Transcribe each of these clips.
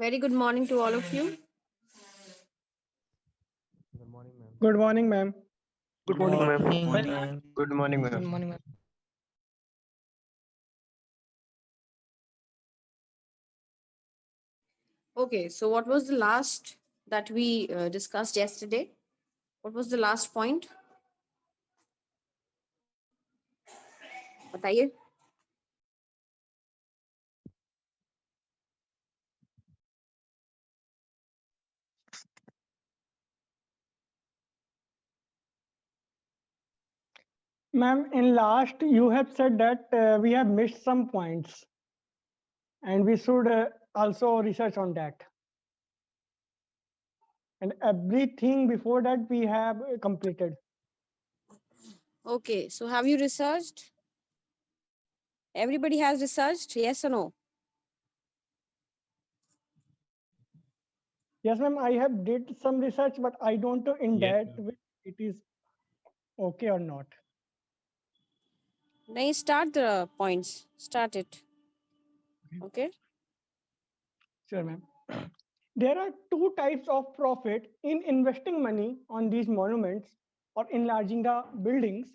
Very good morning to all of you. Good morning, ma'am. Good morning, ma'am. Good Good morning, ma'am. morning, Well, ma'am. Good morning, Good ma'am. morning, ma'am. Okay, so what was the last that we discussed yesterday? What was the last point? बताइए. ma'am, in last you have said that we have missed some points and we should also research on that. And everything before that we have completed. Okay, so have you researched? Everybody has researched, yes or no? Yes, ma'am, I have did some research, but I don't know in Yes, that which it is okay or not. Nahi, start the points. Start it. Okay. Sure, ma'am. There are two types of profit in investing money on these monuments or enlarging the buildings.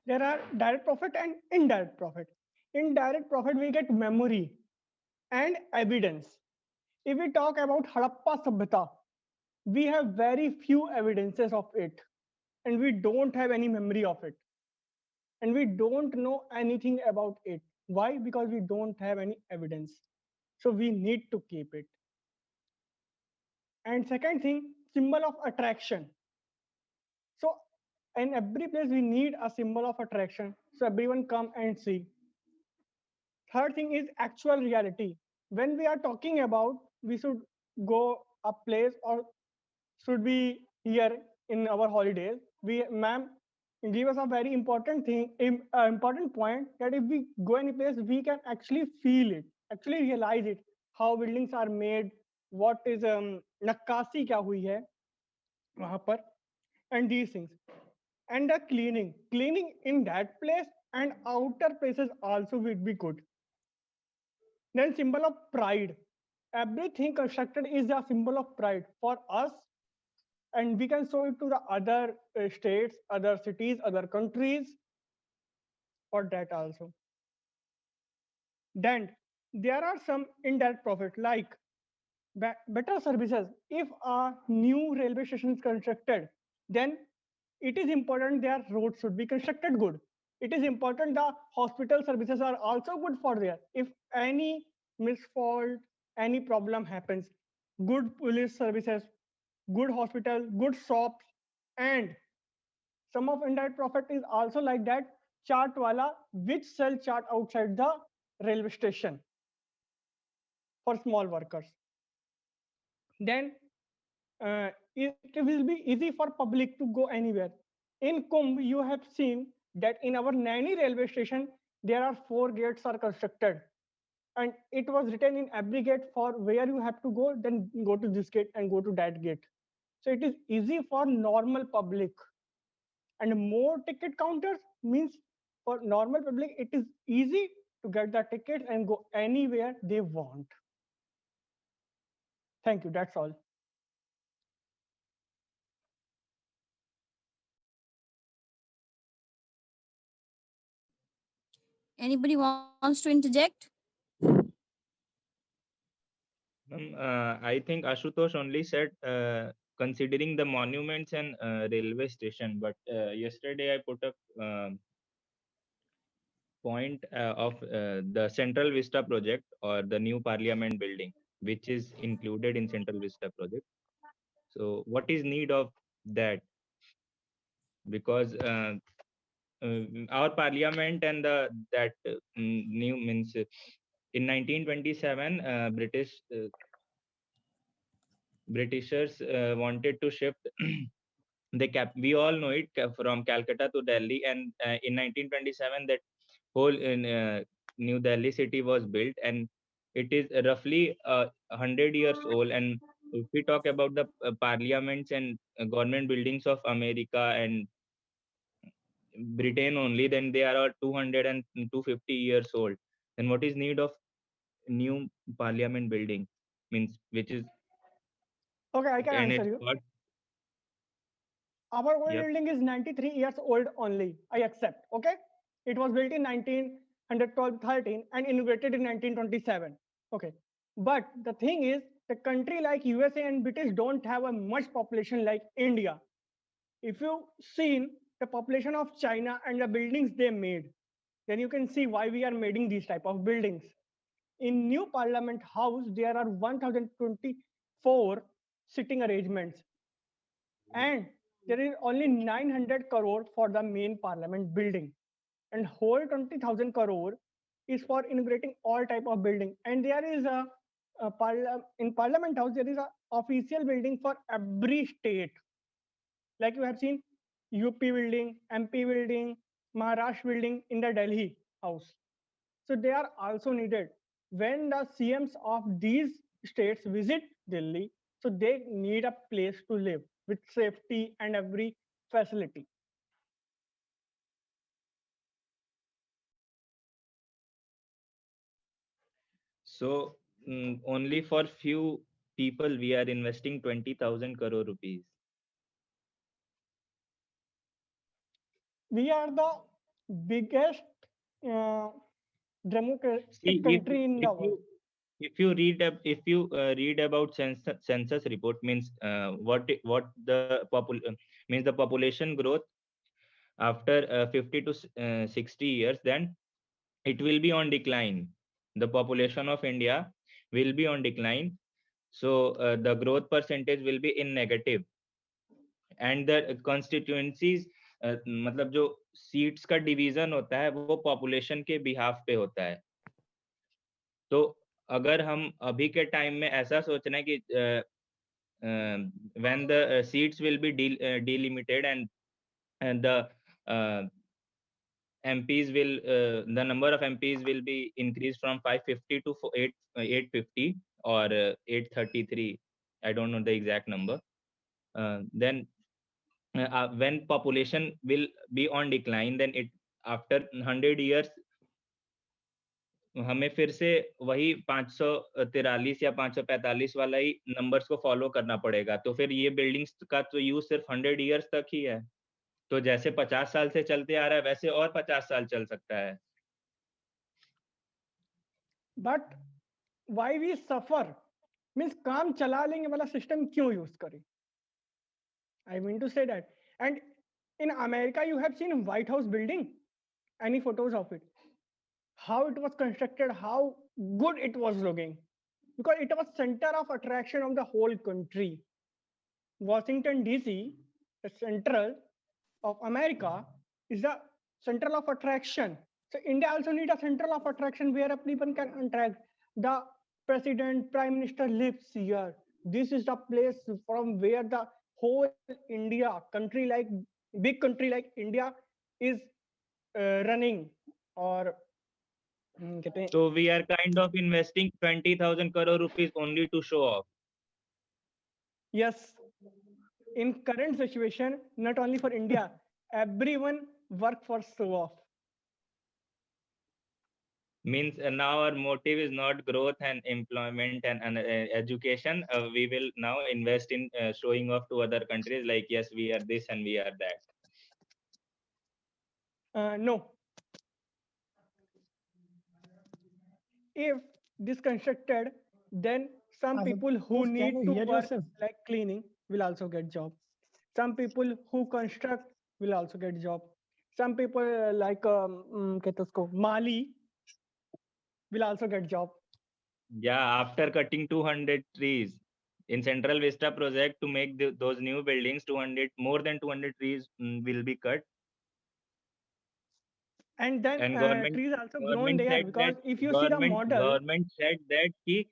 There are direct profit and indirect profit. In direct profit, we get memory and evidence. If we talk about Harappa Sabhyata, we have very few evidences of it, and we don't have any memory of it, and we don't know anything about it. Why? Because we don't have any evidence. So we need to keep it. And second thing, symbol of attraction. So in every place we need a symbol of attraction, so everyone come and see. Third thing is actual reality. When we are talking about we should go a place or should be here in our holidays, we ma'am give us a very important thing, important point, that if we go any place we can actually feel it, actually realize it, how buildings are made, what is नक्काशी क्या हुई है वहां पर, and these things. And the cleaning in that place and outer places also would be good. Then symbol of pride. Everything constructed is a symbol of pride for us, and we can show it to the other states, other cities, other countries for that also. Then there are some indirect profit like better services. If a new railway station is constructed, then it is important their roads should be constructed good. It is important the hospital services are also good for there. If any misfault, any problem happens, good police services, good hospital, good shops, and some of indirect profit is also like that chart wala which sell chart outside the railway station for small workers. Then it will be easy for public to go anywhere. In Kumbh, you have seen that in our Naini railway station, there are 4 gates are constructed. And it was written in every gate for where you have to go, then go to this gate and go to that gate. So it is easy for normal public. And more ticket counters means for normal public, it is easy to get the tickets and go anywhere they want. Thank you. That's all. Anybody wants to interject? I think Ashutosh only said considering the monuments and railway station, but yesterday I put a point of the Central Vista project or the new Parliament building, which is included in Central Vista project. So, what is need of that? Because our Parliament and the that new means in 1927, Britishers wanted to shift we all know it from Calcutta to Delhi, and in 1927 that whole New Delhi city was built, and it is roughly 100 years old. And if we talk about the parliaments and government buildings of America and Britain only, then they are all 200 and 250 years old. Then what is need of new parliament building? means which is Okay, I can and answer it's you. got. Our old Yep. building is 93 years old only. I accept. Okay. It was built in 1912-13 and inaugurated in 1927. Okay. But the thing is, the country like USA and British don't have a much population like India. If you seen the population of China and the buildings they made, then you can see why we are making these type of buildings. In new Parliament House, there are 1024 sitting arrangements, and there is only 900 crore for the main Parliament building, and whole 20,000 crore is for inaugurating all type of building. And there is in Parliament House there is a official building for every state, like you have seen UP building, MP building, Maharashtra building in the Delhi house. So they are also needed when the CMs of these states visit Delhi. So they need a place to live with safety and every facility. So only for few people we are investing 20,000 crore rupees. We are the biggest uh, See, democratic if country in if the world. you if you read if you read about census report, means what the means the population growth after 50 to 60 years, then it will be on decline. The population of India will be on decline, so the growth percentage will be in negative, and the constituencies मतलब जो seats का division होता है वो population के behalf पे होता है. तो अगर हम अभी के टाइम में ऐसा सोच रहे हैं कि when the seats will be delimited, and the MPs will the number of MPs will be increased from 550 to 850 or 833. I don't know the exact number. Then when population will be on decline, then it after 100 years हमें फिर से वही 543 या 545 वाला ही numbers को follow करना पड़ेगा. तो फिर ये बिल्डिंग्स का तो यूज सिर्फ 100 इयर्स तक ही है. तो जैसे 50 साल से चलते आ रहा है वैसे और 50 साल चल सकता है. But why we suffer means काम चला लेंगे वाला सिस्टम क्यों यूज करें? I mean to say that. And in America, you have seen White House building. Any photos of it? How it was constructed, how good it was looking, because it was center of attraction of the whole country. Washington DC, the central of America, is the central of attraction. So India also need a central of attraction where everyone can attract. The president, prime minister lives here. This is the place from where the whole India, country like big country like India, is running or So we are kind of investing 20,000 crore rupees only to show off. yes, in current situation, not only for India, everyone work for show off. Means now our motive is not growth and employment and education. We will now invest in showing off to other countries like, yes, we are this and we are that. No, if this constructed, then some people who Can need you to hear work yourself? like cleaning will also get job. Some people who construct will also get job. Some people like क्या कहते हैं उसको, Mali will also get job. Yeah, after cutting 200 trees in Central Vista project to make those new buildings, 200 more than 200 trees will be cut. And then And trees also grown there, because if you see the model, government said that ki,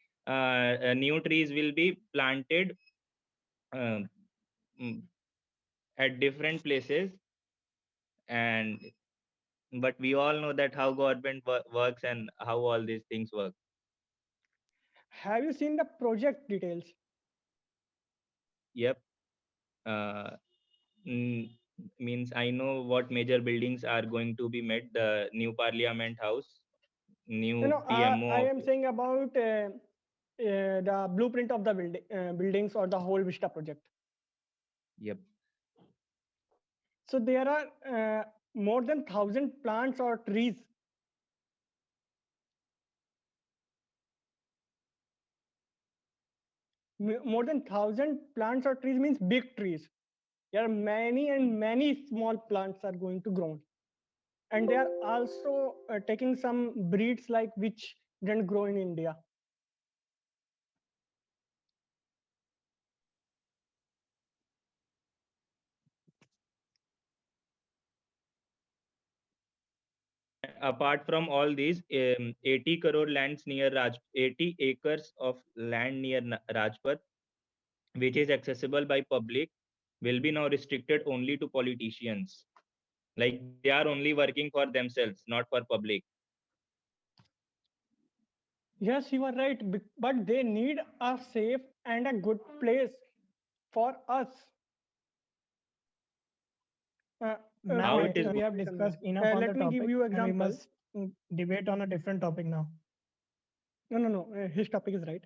new trees will be planted uh, mm, at different places, and but we all know that how government works and how all these things work. have you seen the project details? Yep. uh, mm, Means I know what major buildings are going to be made: the new Parliament House, new No, PMO I am office. saying about the blueprint of the buildings or the whole Vista project. Yep. So there are more than 1,000 plants or trees. More than 1,000 plants or trees means big trees. There are many and many small plants are going to grow. And they are also taking some breeds like which didn't grow in India. Apart from all these, 80 crore lands near 80 acres of land near Rajpath, which is accessible by public, will be now restricted only to politicians. Like they are only working for themselves, not for public. Yes, you are right, but they need a safe and a good place for us. Now it is we have discussed enough on the let me topic, give you and we example. must debate on a different topic now. No. His topic is right.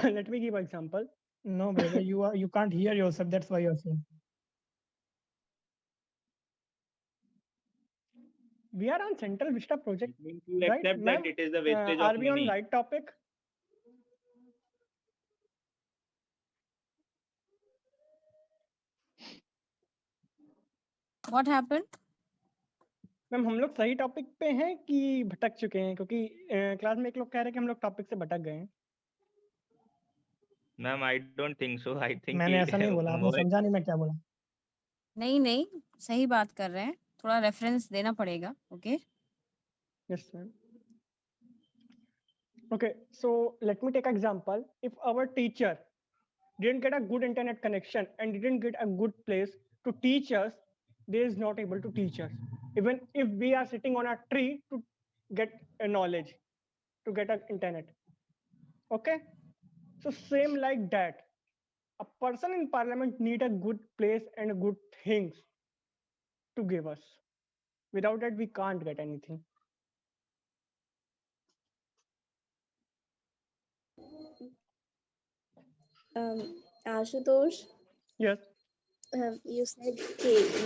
Let me give example. No, brother, you can't hear yourself. That's why you're saying. We are on Central Vista project, It means you right, accept ma'am? that it is a wastage Are of we on money. right topic? What happened? Ma'am हम लोग सही topic पे हैं कि भटक चुके हैं, क्योंकि क्लास में एक लोग कह रहे हैं कि हम लोग टॉपिक से भटक गए हैं. Ma'am, I don't think so. I think मैंने ऐसा नहीं बोला, आपने समझा नहीं मैं क्या बोला. नहीं सही बात कर रहे हैं, थोड़ा रेफरेंस देना पड़ेगा. Okay. Yes, ma'am. Okay, so let me take example. If our teacher didn't get a good internet connection and didn't get a good place to teach us, they is not able to teach us. Even if we are sitting on a tree to get a knowledge, to get a internet. Okay, so same like that. A person in parliament need a good place and good things to give us. Without that, we can't get anything. Ashutosh, Yes. you said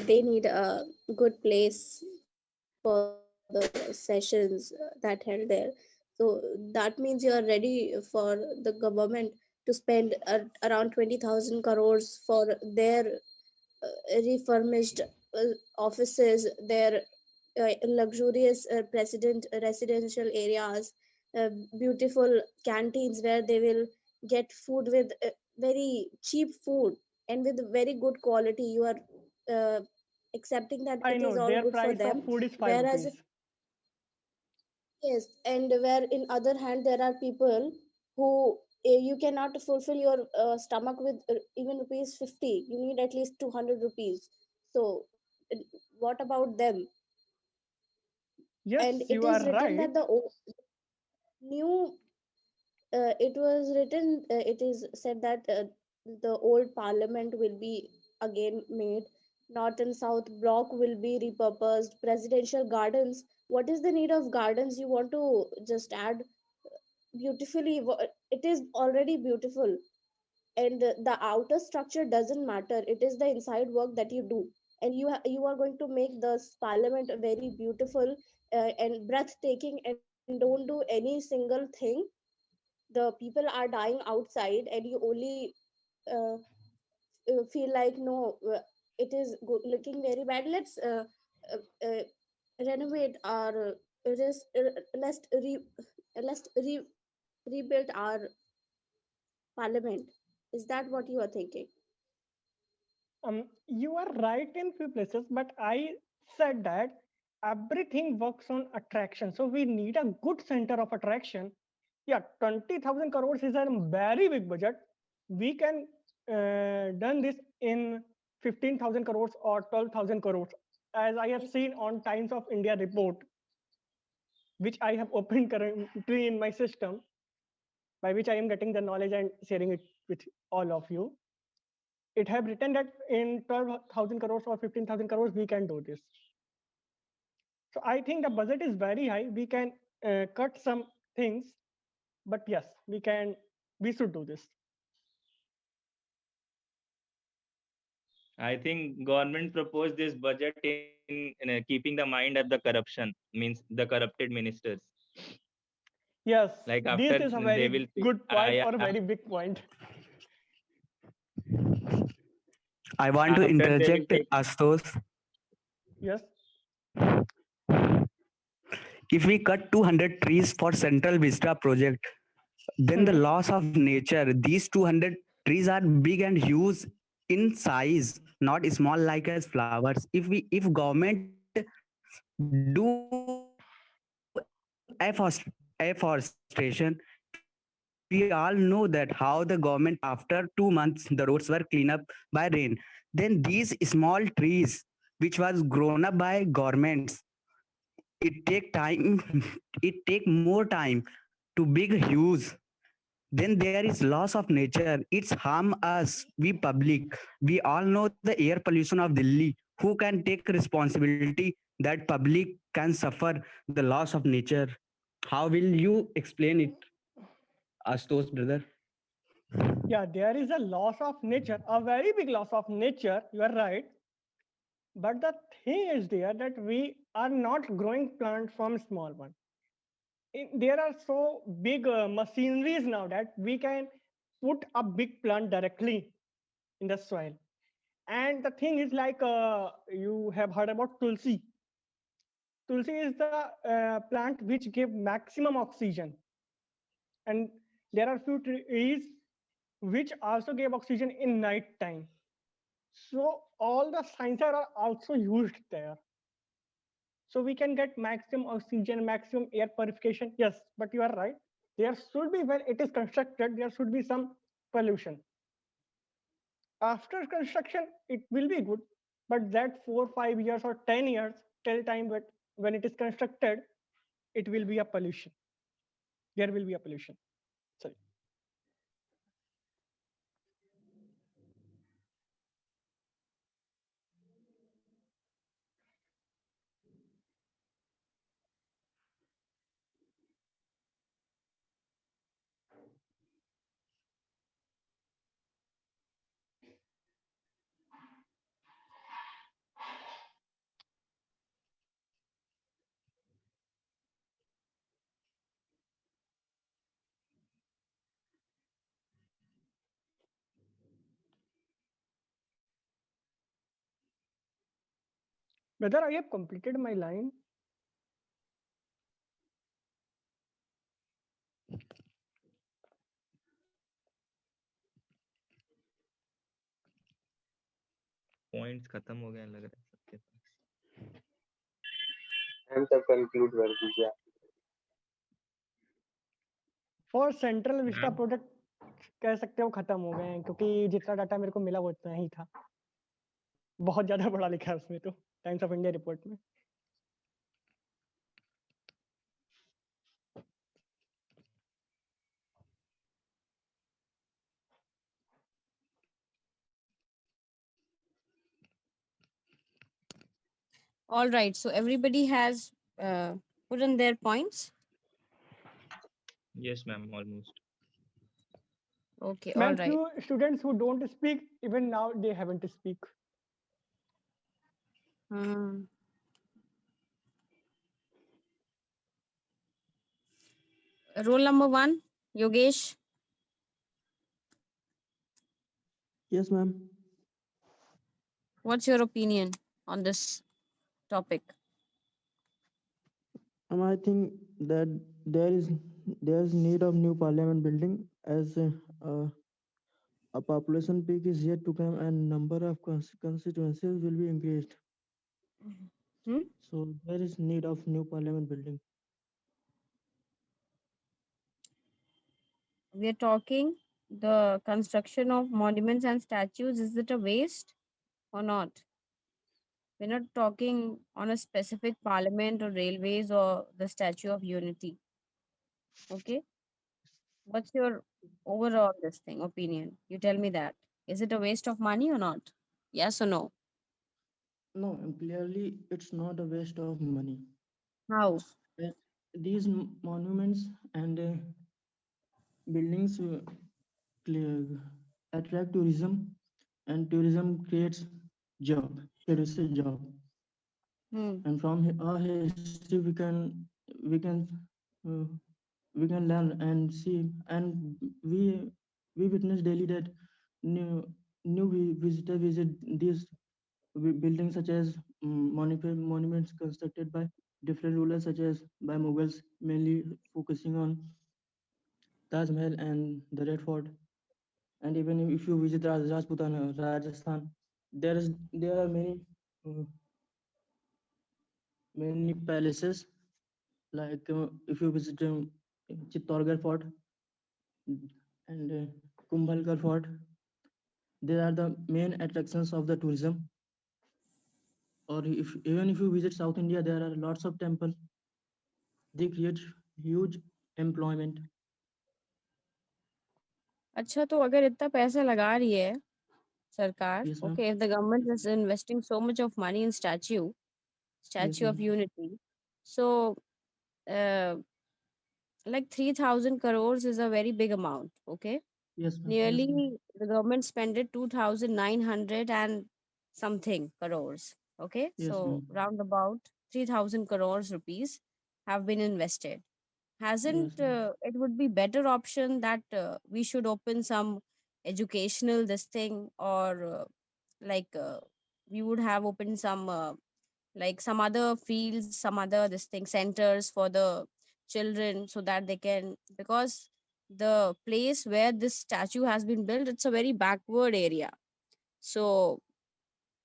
they need a good place for the sessions that held there. So that means you are ready for the government to spend around 20,000 crores for their refurbished offices, their luxurious residential areas, beautiful canteens where they will get food with very cheap food and with very good quality. You are accepting that I it is know all their good for price them. of food is 5 Whereas, rupees. yes, and where in other hand there are people who you cannot fulfill your stomach with even rupees 50. You need at least 200 rupees. So, uh, what about them? Yes, And it you is are written right. that the new it was written it is said that the old parliament will be again made, north and south block will be repurposed, presidential gardens. What is the need of gardens? You want to just add beautifully, it is already beautiful. And the outer structure doesn't matter, it is the inside work that you do. And you are going to make this parliament very beautiful and breathtaking, and don't do any single thing. The people are dying outside and you only uh, feel like no, it is looking very bad. Let's uh, uh, renovate our let's rebuild our parliament. Is that what you are thinking? You are right in few places, but I said that everything works on attraction. So we need a good center of attraction. Yeah, 20,000 crores is a very big budget. We can done this in 15,000 crores or 12,000 crores, as I have seen on Times of India report, which I have opened currently in my system, by which I am getting the knowledge and sharing it with all of you. It have written that in 12,000 crores or 15,000 crores, we can do this. So I think the budget is very high. We can cut some things but yes, we should do this. I think government proposed this budget in keeping the mind of the corruption, means the corrupted ministers. Yes, Like this after is a they will very good point or a yeah, very big point. I want to after they will interject, take Astos. Yes, If we cut 200 trees for Central Vista project, then the Hmm. loss of nature, these 200 trees are big and huge in size, not small like as flowers. If government do afforestation, we all know that how the government after 2 months the roads were cleaned up by rain. Then these small trees which was grown up by governments, it take time, it take more time to big huge. Then there is loss of nature, it's harm us, we public. We all know the air pollution of Delhi. Who can take responsibility that public can suffer the loss of nature? How will you explain it, Astos brother? yeah, there is a loss of nature, a very big loss of nature. You are right. But the thing is there that we are not growing plants from small one. There are so big machineries now that we can put a big plant directly in the soil. And the thing is like you have heard about Tulsi. Tulsi is the plant which give maximum oxygen. And there are few trees which also give oxygen in night time. So all the sciences are also used there. So we can get maximum oxygen, maximum air purification. Yes, but you are right. There should be, when it is constructed, there should be some pollution. After construction, it will be good, but that 4 5 years or 10 years till time, but when it is constructed, it will be a pollution. There will be a pollution. Sorry. Whether I have completed my line. points खत्म हो गए लग रहा है सबके पास. हम सब conclude कर दीजिए. For central Vista Ma'am? Project कह सकते हो खत्म हो गए हैं, क्योंकि जितना डाटा मेरे को मिला वो इतना ही था. बहुत ज्यादा बड़ा लिखा है उसमें तो टाइम्स ऑफ इंडिया रिपोर्ट में. All right. So everybody has put in their points. Yes, ma'am, almost. Okay. All Man, right. few students who don't speak, even now they haven't speak. Hmm. Roll number 1, Yogesh. Yes, ma'am. What's your opinion on this topic? I think that there's need of new parliament building, as a population peak is yet to come and number of constituencies will be increased. Hmm? So there is need of new parliament building. We are talking the construction of monuments and statues. Is it a waste or not? We're not talking on a specific parliament or railways or the Statue of Unity. Okay. What's your overall this thing opinion? You tell me that. Is it a waste of money or not? Yes or no? No, and clearly it's not a waste of money. How? These monuments and buildings attract tourism, and tourism creates job, produces job. Hmm. And from our history, we can uh, we can learn and see, and we witness daily that new visitor visit these buildings such as monuments constructed by different rulers such as by Mughals, mainly focusing on Taj Mahal and the Red Fort. And even if you visit Rajputana, Rajasthan, there are uh, many palaces. Like if you visit Chittorgarh Fort and Kumbhalgarh Fort, they are the main attractions of the tourism. Or if even if you visit South India, there are lots of temples. They create huge employment. अच्छा, तो अगर इतना पैसा लगा रही है सरकार, Yes, ma'am. okay, if the government is investing so much of money in Yes, Statue of ma'am. Unity, so uh, like 3,000 crores is a very big amount, okay? Yes, ma'am. Yes, ma'am. Nearly the government spent 2,900 and something crores, okay? Yes, So ma'am. round about 3,000 crores rupees have been invested. Yes, Hasn't ma'am. it would be better option that we should open some educational this thing, or like we would have opened some like some other fields, some other this thing centers for the children, so that they can, because the place where this statue has been built, it's a very backward area. So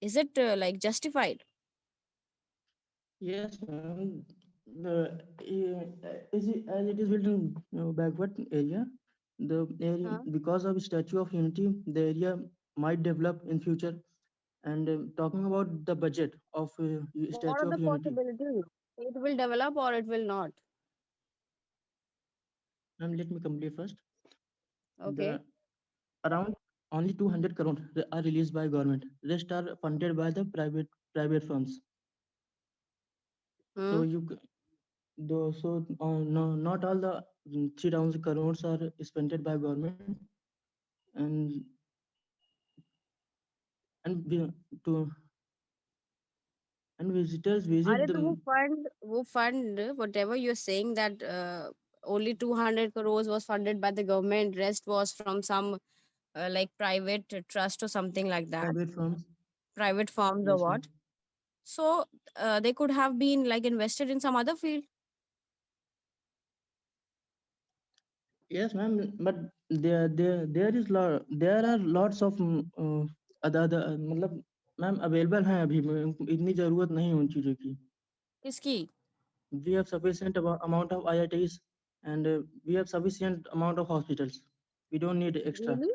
is it like justified? Yes, ma'am. As it is built in backward area, the area Huh? because of Statue of Unity, the area might develop in future. And talking about the budget of What are Statue the of Unity, possibilities? It will develop or it will not. ma'am, let me complete first. Okay. The around only 200 crore are released by government. Rest are funded by the private firms. So Hmm. though no, not all the 3,000 crores are spent by government, and and to and visitors visit अरे the तो वो fund whatever you're saying that only 200 crores was funded by the government, rest was from some like private trust or something like that, private firms. private firms or Yes, ma'am. what. So they could have been like invested in some other field. Yes, ma'am. But there are lots of other मतलब ma'am available हैं अभी इतनी जरूरत नहीं उन चीजों की. किसकी? We have sufficient amount of IITs, and we have sufficient amount of hospitals. We don't need extra. Really?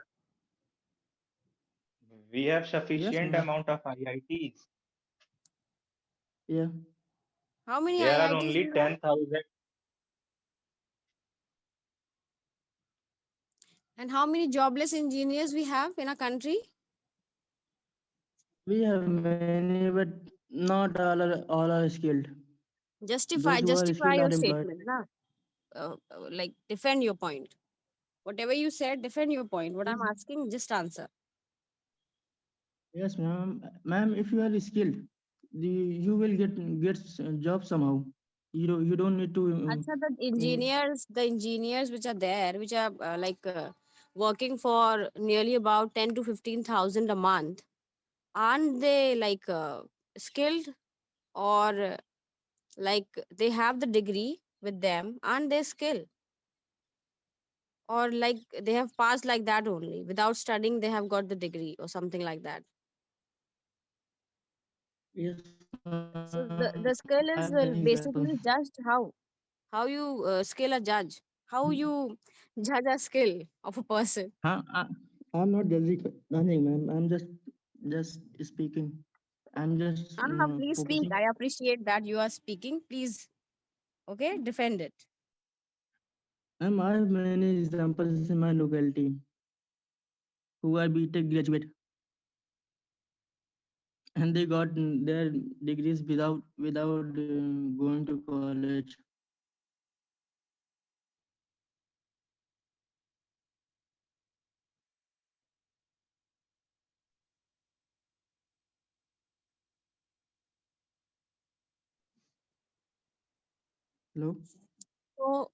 We have Yes, sufficient ma'am. amount of IITs. Yeah. How many There are IITs only we have? 10,000. And how many jobless engineers we have in our country? We have many, but not all are skilled. Those who are skilled Justify are your employed. statement, na? Like defend your point. Whatever you said, defend your point. What Yes, I'm asking, just answer. yes, ma'am. Ma'am, if you are skilled, you will get job somehow. You don't need to. Acha, Uh, the engineers which are there, which are like working for nearly about 10 to 15,000 a month, aren't they like skilled, or like they have the degree with them? Aren't they skilled, or like they have passed like that only without studying? They have got the degree or something like that. yes, ma'am. So I have the many skill is examples. basically judged how you skill a judge, how you judge a skill of a person. I'm not judging nothing, ma'am. I'm just speaking. I'm just Please speak. focusing. I appreciate that you are speaking. Please, okay, defend it. Ma'am, I have many examples in my locality who are BTech graduate and they got their degrees without going to college. Hello. So,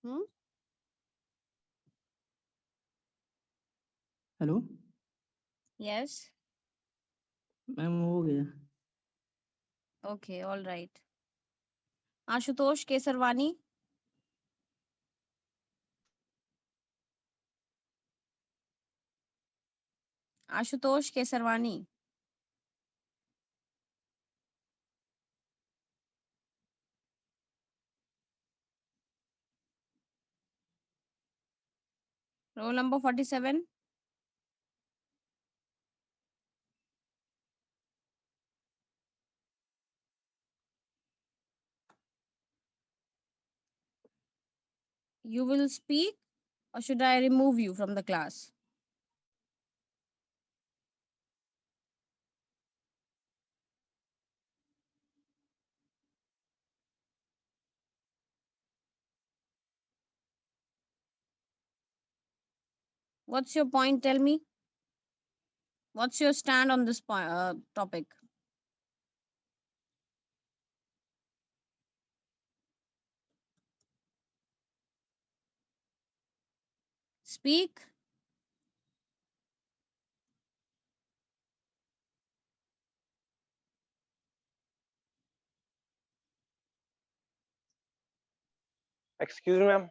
hmm? Hello. Yes. Ma'am हो गया. Okay, all right. Ashutosh Kesarwani. Ashutosh Kesarwani. Roll number 47. You will speak, or should I remove you from the class? What's your point? Tell me. What's your stand on this topic? Speak. Excuse me, ma'am.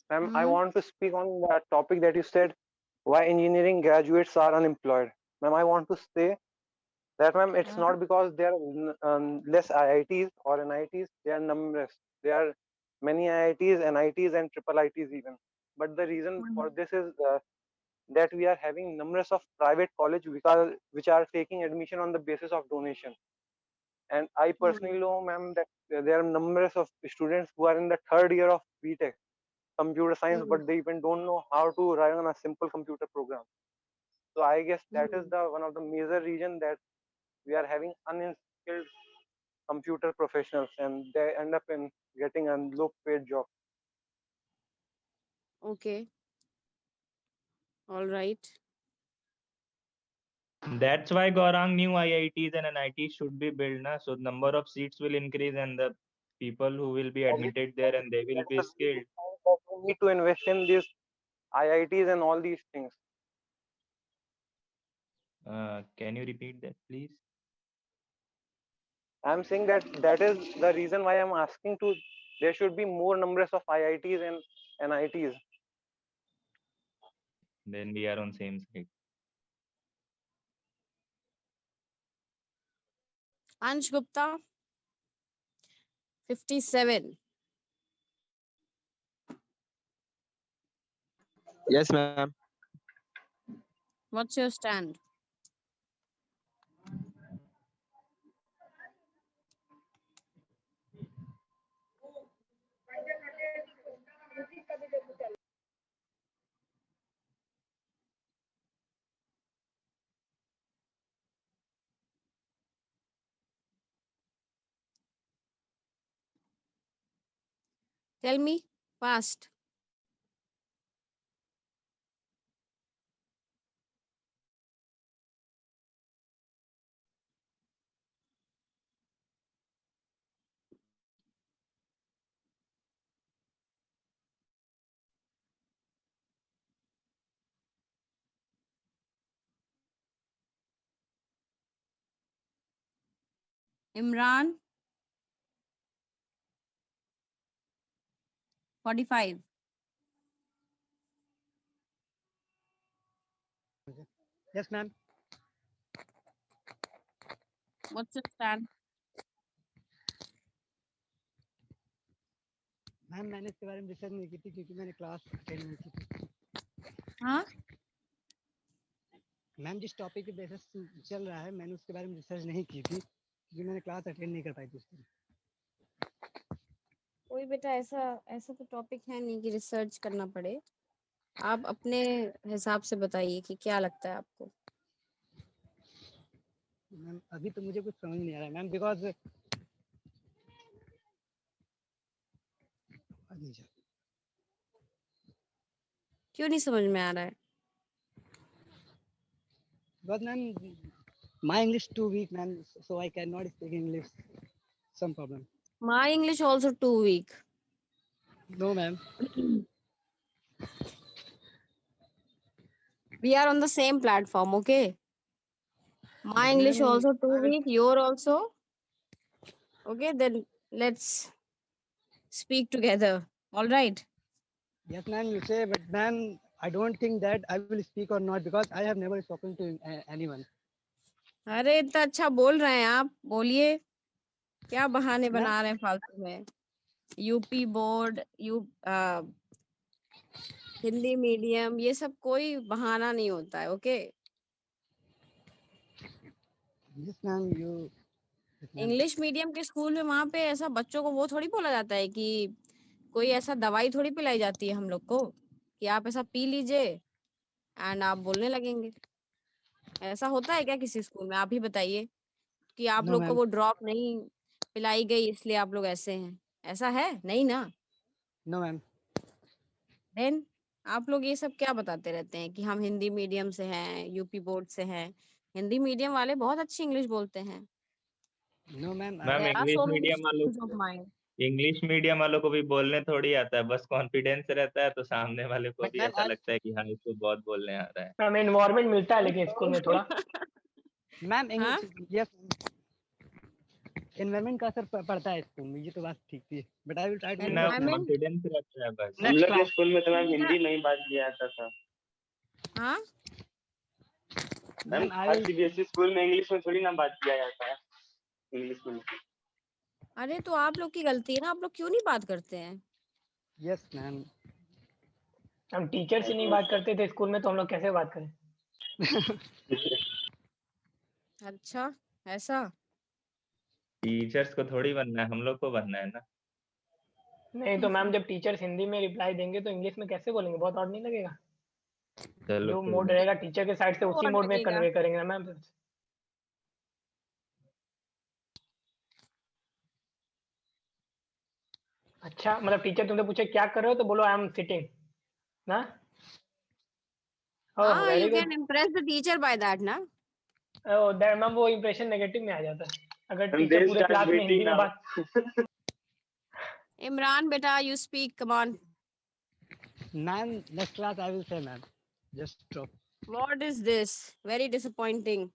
Ma'am, I Hmm? want to speak on that topic that you said, why engineering graduates are unemployed. Ma'am, I want to say that, ma'am, it's Uh, not because there are less IITs or NITs, they are numerous. There are many IITs, NITs, and triple ITs even. But the reason for this is that we are having numerous of private college which are taking admission on the basis of donation. And I personally know, ma'am, that there are numerous of students who are in the third year of BTech computer science, but they even don't know how to run on a simple computer program. So I guess that is the one of the major reason that we are having unskilled computer professionals, and they end up in getting a low paid job. Okay. All right. That's why Gaurang new IITs and NITs should be built, na? So number of seats will increase and the people who will be admitted there and they will be skilled. We need to invest in these IITs and all these things. Can you repeat that, please? I'm saying that that is the reason why I'm asking to there should be more numbers of IITs and NITs. Then we are on same side. Ansh Gupta. 57. Yes, ma'am. What's your stand? Tell me fast. Imran. 45. Yes, ma'am. What's your stand? Ma'am मैंने इसके बारे में research नहीं की थी क्योंकि मैंने class attend नहीं की थी. हाँ? मैम जिस टॉपिक के बेसिस चल रहा है मैंने उसके बारे में रिसर्च नहीं की थी क्योंकि मैंने क्लास अटेंड नहीं कर पाई थी उस दिन. कोई बेटा ऐसा ऐसा तो टॉपिक है नहीं कि रिसर्च करना पड़े. आप अपने हिसाब से बताइए कि क्या लगता है आपको. मैम अभी तो मुझे कुछ समझ नहीं आ रहा है मैम बिकॉज क्यों नहीं समझ में आ रहा है? Ma'am my English too weak ma'am so I can not speak English. Some problem. My English also too weak. No, ma'am. We are on the same platform, okay? My But English ma'am, also too I will, weak, your also. Okay, then let's speak together. All right. yes, ma'am, you say, but ma'am, I don't think that I will speak or not because I have never spoken to anyone. अरे इतना अच्छा बोल रहे हैं आप, बोलिए। क्या बहाने Ma'am, बना रहे हैं फालतू में? यूपी बोर्ड, हिंदी मीडियम, ये सब कोई बहाना नहीं होता है, okay? yes, ma'am, you, yes, ma'am. English medium के स्कूल में वहां पे ऐसा बच्चों को वो थोड़ी बोला जाता है कि कोई ऐसा दवाई थोड़ी पिलाई जाती है हम लोग को कि आप ऐसा पी लीजिए एंड आप बोलने लगेंगे। ऐसा होता है क्या किसी स्कूल में? आप ही बताइए कि आप No, लोग को ma'am. वो ड्रॉप नहीं पिलाई गई इसलिए आप लोग ऐसे हैं। ऐसा है नहीं ना? No, ma'am. देन आप लोग ये सब क्या बताते रहते हैं कि हम हिंदी मीडियम से हैं, यूपी बोर्ड से हैं? हिंदी मीडियम वाले बहुत अच्छी इंग्लिश बोलते हैं। No, ma'am. Ma'am there are English so many medium वालों schools of mind. English medium वालों को भी बोलने थोड़ी आता है, बस कॉन्फिडेंस रहता है तो सामने वाले को But भी ma'am, ऐसा लगता है कि हाँ इसको बहुत बोलने आ रहा है। हमें इन्वायरमेंट मिलता है लेकिन स्कूल में थोड़ा। ma'am, हाँ? English, yes, environment का असर पड़ता है स्कूल में, ये तो बात ठीक थी। But I will try to ना improve, ma'am. एनवायरमेंट कॉन्फिडेंस रहता है बस। हम Next लोग के class. स्कूल में तो मैम बेटा, हिंदी में ही बात किया जाता था। हाँ? Ma'am Ma'am, I her will. CBSE school में इंग्लिश में थोड़ी ना बात किया जाता है, इंग्लिश में। अरे तो आप लोग की गलती है ना, आप लोग क्यों नहीं बात करते हैं? Yes, ma'am. हम टीचर से नहीं बात करते थे स्कूल में, तो हम लोग कैसे बात करें? अच्छा, ऐसा? टीचर्स को थोड़ी बनना है, हम लोग को बनना है ना। नहीं तो मैम जब टीचर्स हिंदी में रिप्लाई देंगे तो इंग्लिश में कैसे बोलेंगे? बहुत ऑड नहीं लगेगा? चलो जो कोई मोड नहीं। रहेगा टीचर के साइड से उसी और मोड में लगेगा। कन्वे करेंगे ना मैम। अच्छा, मतलब टीचर तुमसे पूछे क्या कर रहे हो तो बोलो आई एम सिटिंग ना। ओह हाँ, very you good. Can impress the teacher by that ना। ओह दैट मैम, वो इंप्रेशन नेगेटिव में आ जाता है अगर And टीचर they पूरे start क्लास में waiting हिंदी में now. बात। इमरान बेटा, you speak, come on. Ma'am, next class I will say, ma'am. Just drop. What is this? Very disappointing.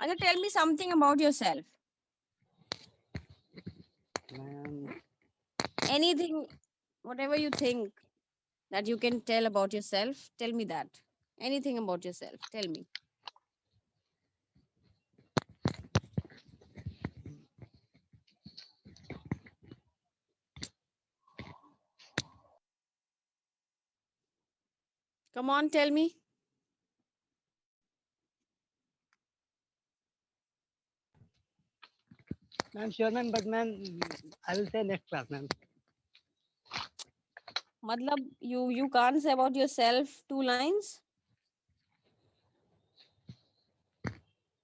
अच्छा, tell me something about yourself. Ma'am, Anything, whatever you think that you can tell about yourself, tell me that. Anything about yourself, tell me. Come on, tell me. ma'am, sure, ma'am. But ma'am, I will say next class, ma'am. Matlab, you can't say about yourself 2 lines?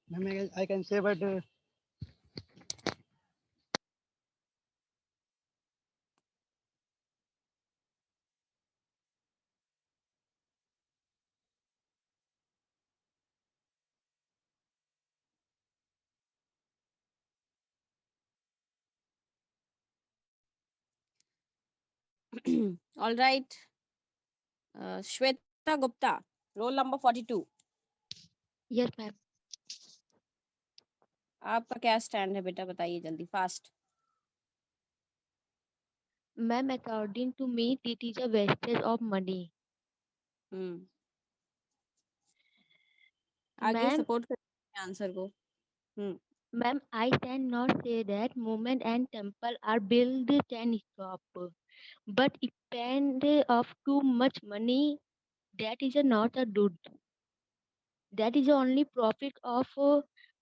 Ma'am, I can say, but All right. Shweta Gupta, roll number 42. Yes ma'am. आपका क्या stand है बेटा, बताइए जल्दी, fast. Ma'am according to me it is a wastage of money. आगे ma'am support करिए answer को। Ma'am I can not say that movement and temple are build can stop, but spend of too much money, that is not a good. That is only profit of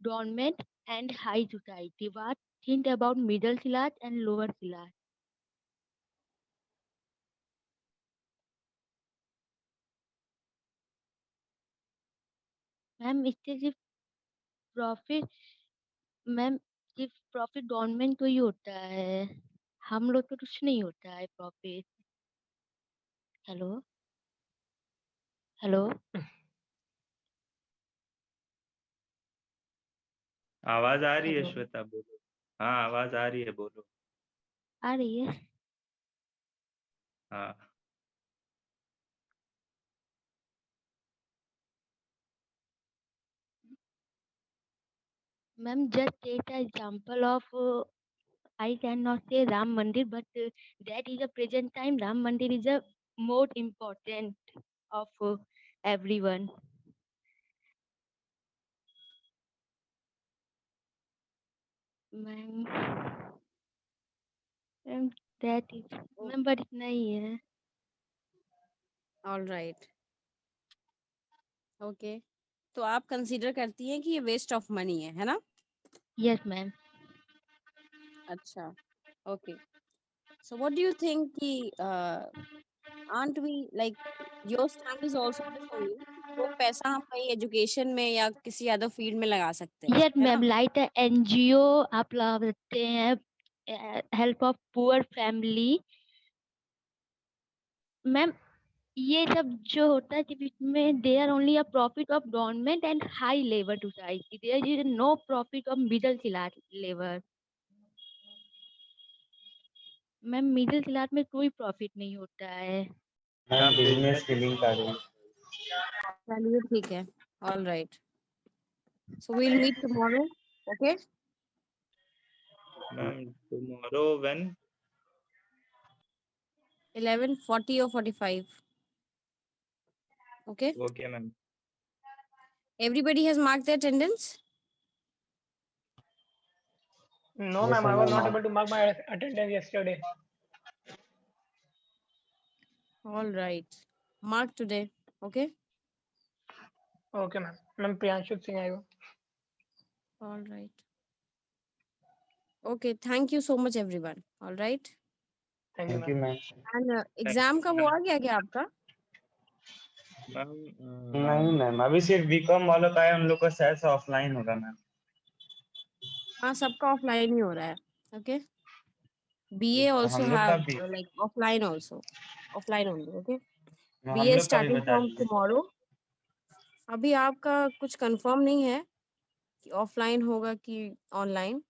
government and high society. What think about middle class and lower class? Ma'am इससे सिर्फ profit, ma'am सिर्फ profit government को ही होता है, हम लोग को कुछ नहीं होता है प्रॉफिट। Hello hello. आवाज आ रही है हेलो श्वेता, बोलो। हाँ आवाज आ रही है, बोलो। आ रही है। हाँ Ma'am, just take an example of I cannot say Ram Mandir, but that is a present time. Ram Mandir is a more important of everyone. Ma'am, ma'am, that is ma'am, but इतना ही है. All right okay तो आप consider करती हैं कि ये waste of money है ना? Yes, ma'am. अच्छा okay so what do you think कि aren't we like your stand is also this only वो पैसा हम कहीं एजुकेशन में या किसी अदर फील्ड में लगा सकते हैं Yes, है ma'am. ना? Like a NGO आप लगा सकते हैं help of poor family. Ma'am ये सब जो होता है जब इसमें they are only a profit of government and high labour society, there is no profit of middle class labour. Ma'am middle class में कोई प्रॉफिट नहीं होता है. मैम बिजनेस के लिंक आ रही है। चलिए ठीक है all right so we'll meet tomorrow okay ma'am tomorrow when? 11:40 or 45 okay okay ma'am. everybody has marked their attendance No, Yes, ma'am, I ma'am, was I not marked. able to mark my attendance yesterday. all right mark today okay Okay, ma'am. Ma'am, Priyanshu Singh आएगा. all right okay thank you so much everyone all right Thank you, Thank you, ma'am. ma'am. and thank exam you का वो ma'am. आ गया क्या आपका ma'am नहीं ma'am, अभी सिर्फ BCom वालों का है, उन लोग का शायद से ऑफलाइन होगा मैम। हाँ सबका ऑफलाइन ही हो रहा है ओके BA also हम लोग का have भी, like offline also offline only okay हम BA is लोग का भी starting बता from दीजिए। tomorrow अभी आपका कुछ कंफर्म नहीं है कि ऑफलाइन होगा कि ऑनलाइन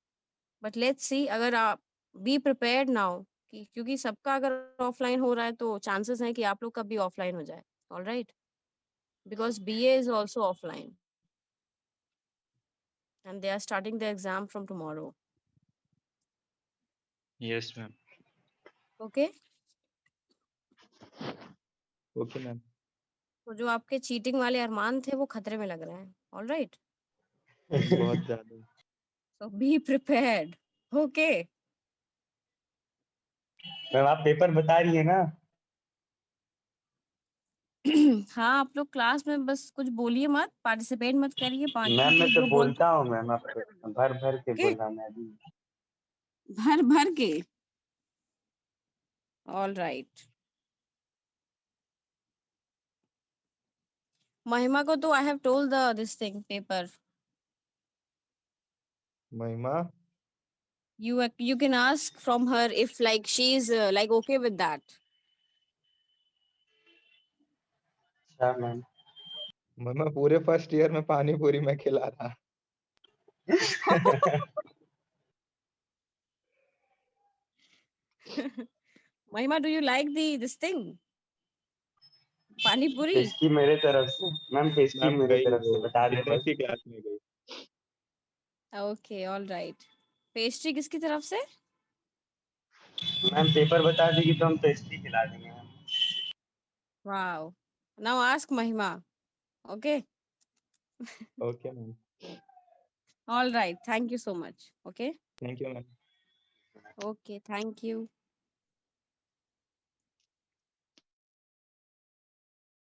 बट लेट्स सी अगर आप बी प्रिपेयर्ड नाउ कि क्योंकि सबका अगर ऑफलाइन हो रहा है तो चांसेस हैं कि आप लोग का भी ऑफलाइन हो जाए all right because BA is also offline and they are starting the exam from tomorrow yes ma'am. Okay okay ma'am. तो जो आपके चीटिंग वाले अरमान थे वो खतरे में लग रहे हैं ऑल राइट बहुत ज्यादा। सो बी प्रिपेयर्ड ओके मैम आप पेपर बता रही है ना? हाँ आप लोग क्लास में बस कुछ बोलिए मत पार्टिसिपेट मत करिए बाकी मैम मैं तो तो जो बोलते बोलता हूँ मैम, आपको भर भर के ओके बोला मैं भी। भर भर के ऑल राइट महिमा को तो I have told the this thing paper महिमा you can ask from her if like she is like okay with that अच्छा मैम। महिमा पूरे फर्स्ट ईयर में पानी पूरी मैं खिला रहा। महिमा do you like the this thing पानी पूरी पेस्ट्री मेरे तरफ से मैम, पेस्ट्री मैम मेरे गई तरफ वो से बता दें बिजनेस बस। की क्लास में गई। ओके ऑल राइट पेस्ट्री किसकी तरफ से मैम पेपर बता देगी तो हम पेस्ट्री खिला देंगे मैम। wow now ask महिमा okay okay ma'am. all right thank you so much okay thank you ma'am. okay thank you